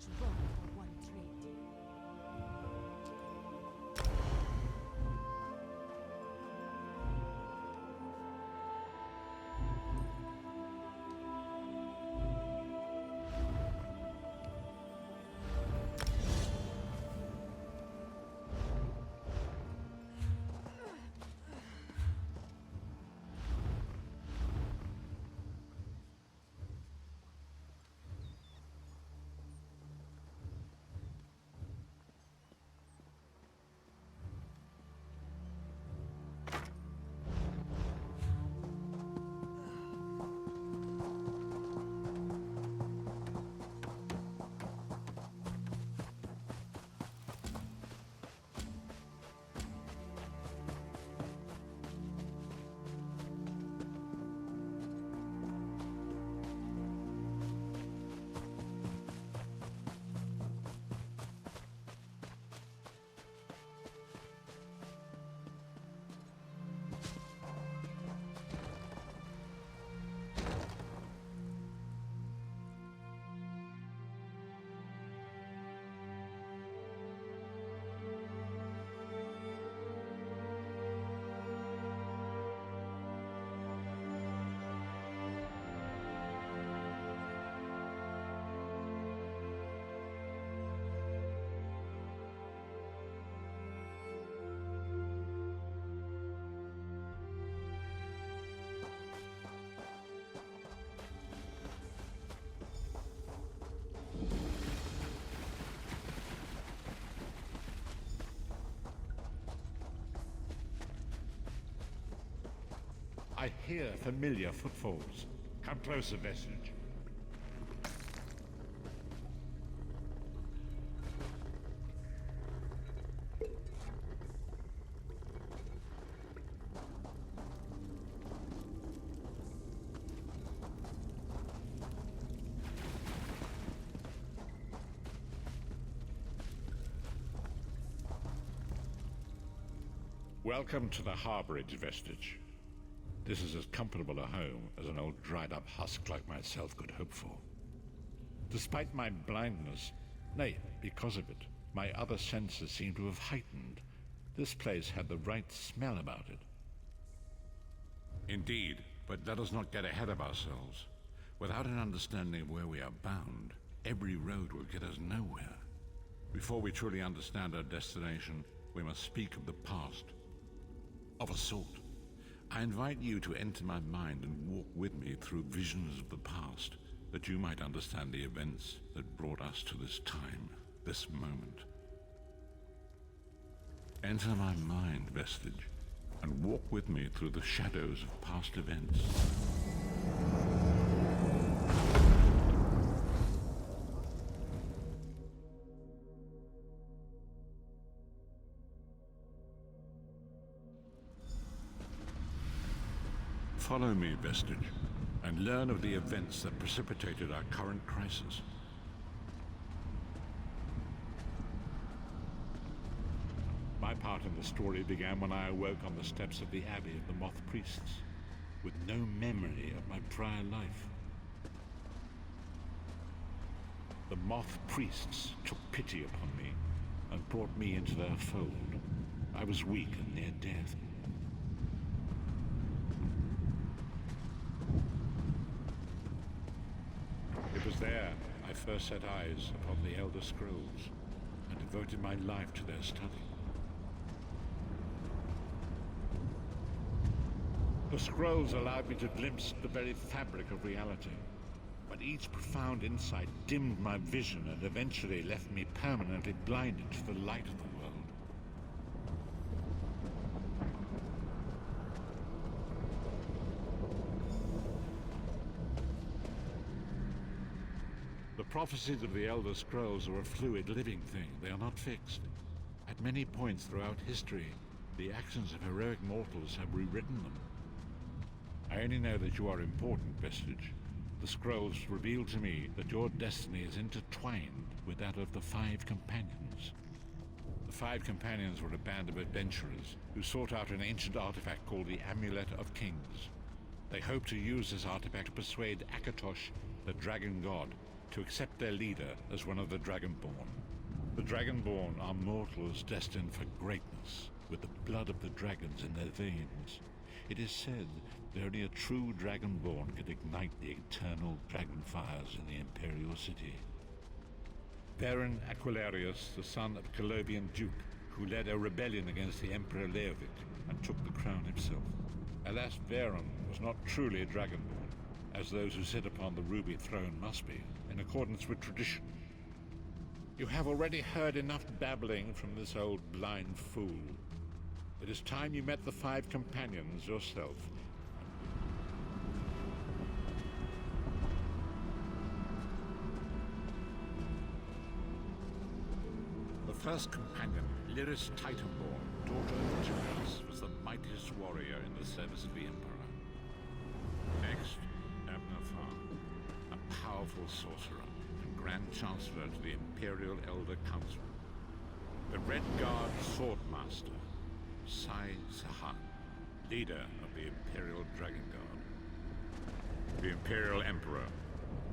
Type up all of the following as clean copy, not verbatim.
much wrong for one trade deal. I hear familiar footfalls. Come closer, Vestige. Welcome to the Harborage, Vestige. This is as comfortable a home as an old dried-up husk like myself could hope for. Despite my blindness, nay, because of it, my other senses seem to have heightened. This place had the right smell about it. Indeed, but let us not get ahead of ourselves. Without an understanding of where we are bound, every road will get us nowhere. Before we truly understand our destination, we must speak of the past. Of a sort. I invite you to enter my mind and walk with me through visions of the past, that you might understand the events that brought us to this time, this moment. Enter my mind, Vestige, and walk with me through the shadows of past events. Follow me, Vestige, and learn of the events that precipitated our current crisis. My part in the story began when I awoke on the steps of the Abbey of the Moth Priests, with no memory of my prior life. The Moth Priests took pity upon me and brought me into their fold. I was weak and near death. It was there I first set eyes upon the Elder Scrolls and devoted my life to their study. The scrolls allowed me to glimpse the very fabric of reality, but each profound insight dimmed my vision and eventually left me permanently blinded to the light of the world. The prophecies of the Elder Scrolls are a fluid, living thing. They are not fixed. At many points throughout history, the actions of heroic mortals have rewritten them. I only know that you are important, Vestige. The scrolls reveal to me that your destiny is intertwined with that of the Five Companions. The Five Companions were a band of adventurers who sought out an ancient artifact called the Amulet of Kings. They hoped to use this artifact to persuade Akatosh, the dragon god, to accept their leader as one of the Dragonborn. The Dragonborn are mortals destined for greatness, with the blood of the dragons in their veins. It is said that only a true Dragonborn could ignite the eternal dragon fires in the Imperial City. Varen Aquilarius, the son of Colovian Duke, who led a rebellion against the Emperor Leovic and took the crown himself. Alas, Varen was not truly a Dragonborn, as those who sit upon the ruby throne must be, in accordance with tradition. You have already heard enough babbling from this old blind fool. It is time you met the 5 companions yourself. The first companion, Lyris Titanborn, daughter of Atreus, was the mightiest warrior in the service of the Emperor. Next, Abner Farn, a powerful sorcerer and Grand Chancellor to the Imperial Elder Council. The Red Guard Swordmaster, Sai Sahan, leader of the Imperial Dragon Guard. The Imperial Emperor,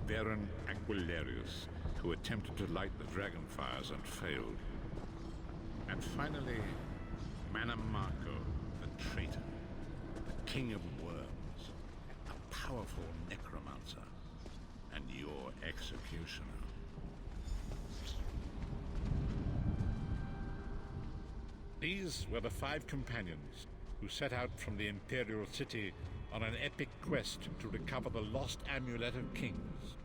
Varen Aquilarius, who attempted to light the dragon fires and failed. And finally, Mannimarco, the traitor, the king of worms, a powerful necromancer, and your executioner. These were the 5 companions who set out from the Imperial City on an epic quest to recover the lost Amulet of Kings.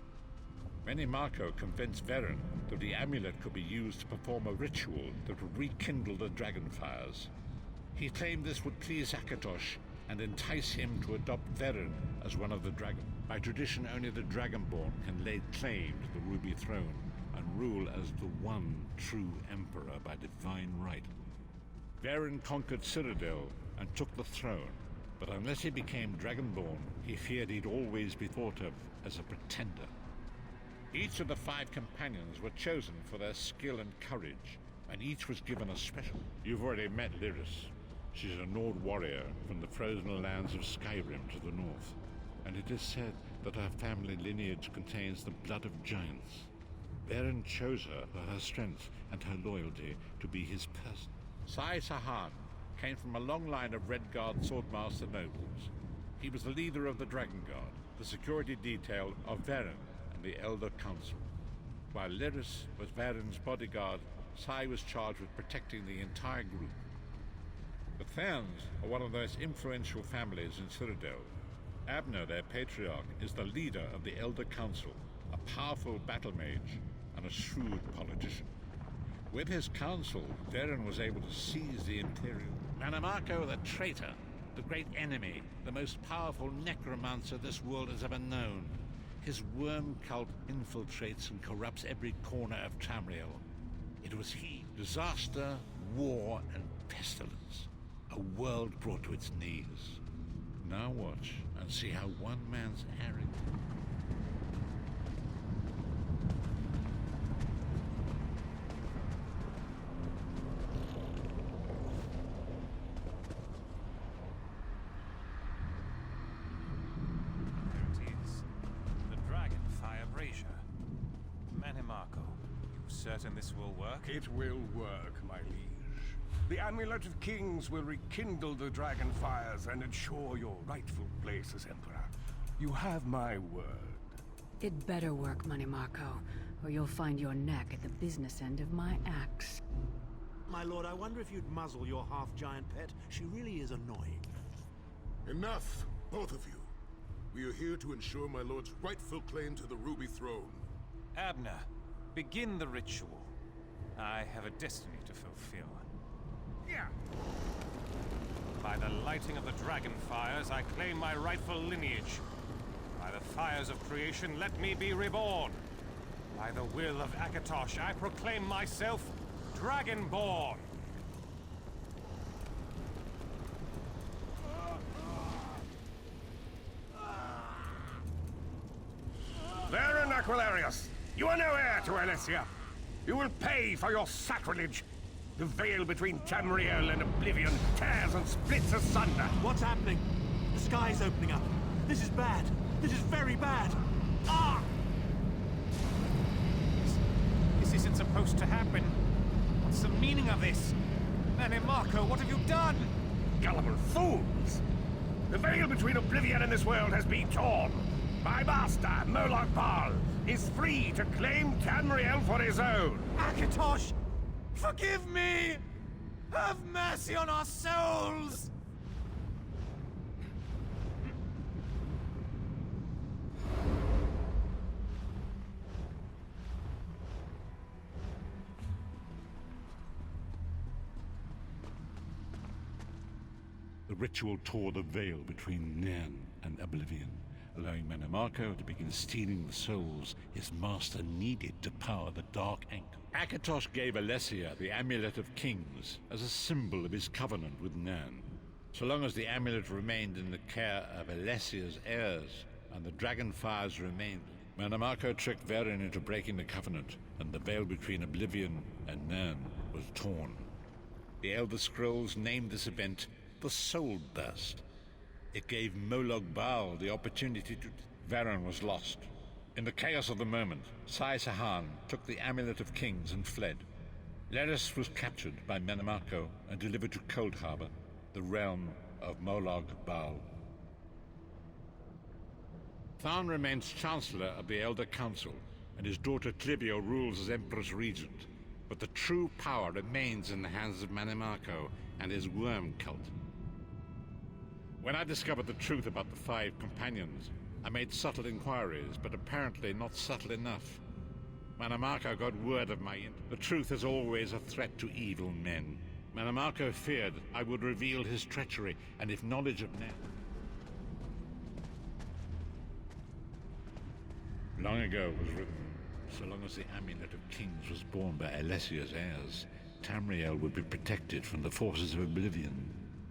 Mannimarco convinced Varen that the amulet could be used to perform a ritual that would rekindle the dragon fires. He claimed this would please Akatosh and entice him to adopt Varen as one of the dragon. By tradition, only the Dragonborn can lay claim to the Ruby Throne and rule as the one true Emperor by divine right. Varen conquered Cyrodiil and took the throne, but unless he became Dragonborn, he feared he'd always be thought of as a pretender. Each of the 5 companions were chosen for their skill and courage, and each was given a special. You've already met Lyris. She's a Nord warrior from the frozen lands of Skyrim to the north, and it is said that her family lineage contains the blood of giants. Varen chose her for her strength and her loyalty to be his person. Sai Sahan came from a long line of Red Guard Swordmaster nobles. He was the leader of the Dragon Guard, the security detail of Varen and the Elder Council. While Lyris was Varen's bodyguard, Sai was charged with protecting the entire group. The Therns are one of the most influential families in Cyrodiil. Abner, their patriarch, is the leader of the Elder Council, a powerful battle mage and a shrewd politician. With his council, Varen was able to seize the Imperial. Mannimarco the traitor, the great enemy, the most powerful necromancer this world has ever known. His worm cult infiltrates and corrupts every corner of Tamriel. It was he. Disaster, war, and pestilence. A world brought to its knees. Now watch and see how one man's arrogance... Certain this will work? It will work, my liege. The Amulet of Kings will rekindle the dragon fires and ensure your rightful place as Emperor. You have my word. It better work, Mannimarco, or you'll find your neck at the business end of my axe. My lord, I wonder if you'd muzzle your half-giant pet. She really is annoying. Enough, both of you. We are here to ensure my lord's rightful claim to the Ruby Throne. Abner, begin the ritual. I have a destiny to fulfill. Yeah. By the lighting of the dragon fires, I claim my rightful lineage. By the fires of creation, let me be reborn. By the will of Akatosh, I proclaim myself Dragonborn. Varen Aquilarius, you are no heir to Elysia. You will pay for your sacrilege. The veil between Tamriel and Oblivion tears and splits asunder. What's happening? The sky's opening up. This is bad. This is very bad. Ah! supposed to happen? What's the meaning of this? Marco, what have you done? Gullible fools! The veil between oblivion and this world has been torn. My master, Molag Bal, is free to claim Tamriel for his own. Akatosh! Forgive me! Have mercy on our souls! The ritual tore the veil between Nan and Oblivion, allowing Mannimarco to begin stealing the souls his master needed to power the Dark Anchor. Akatosh gave Alessia the Amulet of Kings as a symbol of his covenant with Nan. So long as the amulet remained in the care of Alessia's heirs and the Dragonfires remained, Mannimarco tricked Varen into breaking the covenant, and the veil between Oblivion and Nan was torn. The Elder Scrolls named this event the Soul Burst. It gave Molag Bal the opportunity to... Varen was lost. In the chaos of the moment, Sai Sahan took the Amulet of Kings and fled. Leris was captured by Mannimarco and delivered to Coldharbour, the realm of Molag Bal. Tharn remains Chancellor of the Elder Council, and his daughter Clivio rules as Empress Regent. But the true power remains in the hands of Mannimarco and his worm cult. When I discovered the truth about the 5 companions, I made subtle inquiries, but apparently not subtle enough. Mannimarco got word of The truth is always a threat to evil men. Mannimarco feared I would reveal his treachery, and if knowledge of Nan... Long ago was written, so long as the Amulet of Kings was borne by Alessia's heirs, Tamriel would be protected from the forces of Oblivion.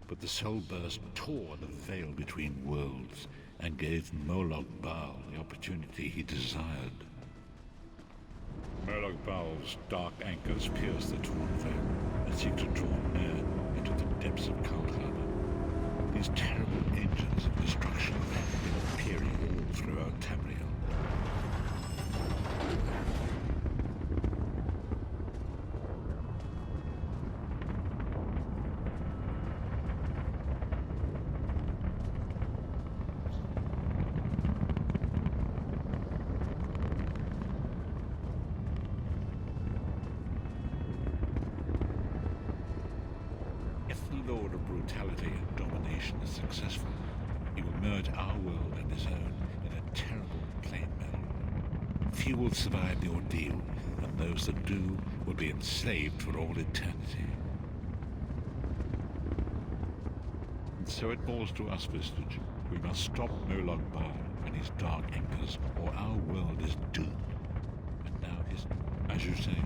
But the Soul Burst tore the veil between worlds and gave Molag Bal the opportunity he desired. Molag Bal's dark anchors pierce the torn veil and seek to draw Nan into the depths of Coldharbour. These terrible engines of destruction have been appearing all throughout Tamriel. Lord of brutality and domination is successful, he will merge our world and his own in a terrible plain meld. Few will survive the ordeal, and those that do will be enslaved for all eternity. And so it falls to us, Vistage. We must stop Molag Bal and his dark anchors, or our world is doomed. And now his... as you say...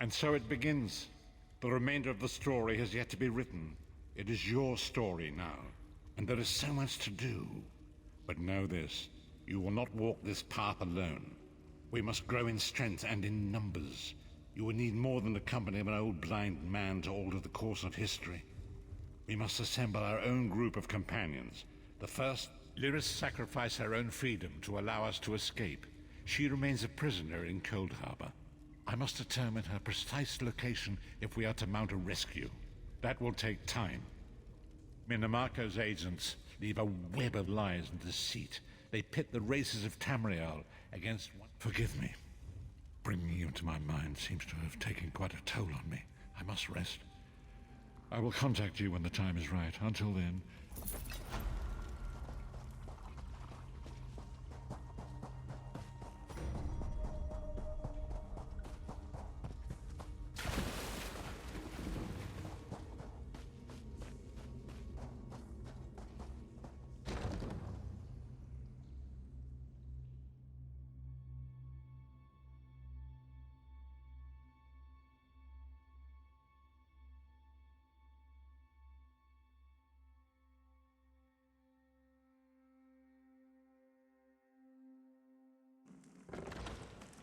And so it begins. The remainder of the story has yet to be written. It is your story now, and there is so much to do. But know this, you will not walk this path alone. We must grow in strength and in numbers. You will need more than the company of an old blind man to alter the course of history. We must assemble our own group of companions. The first, Lyris sacrificed her own freedom to allow us to escape. She remains a prisoner in Coldharbour. I must determine her precise location if we are to mount a rescue. That will take time. Mannimarco's agents leave a web of lies and deceit. They pit the races of Tamriel against one... Forgive me. Bringing you into my mind seems to have taken quite a toll on me. I must rest. I will contact you when the time is right. Until then...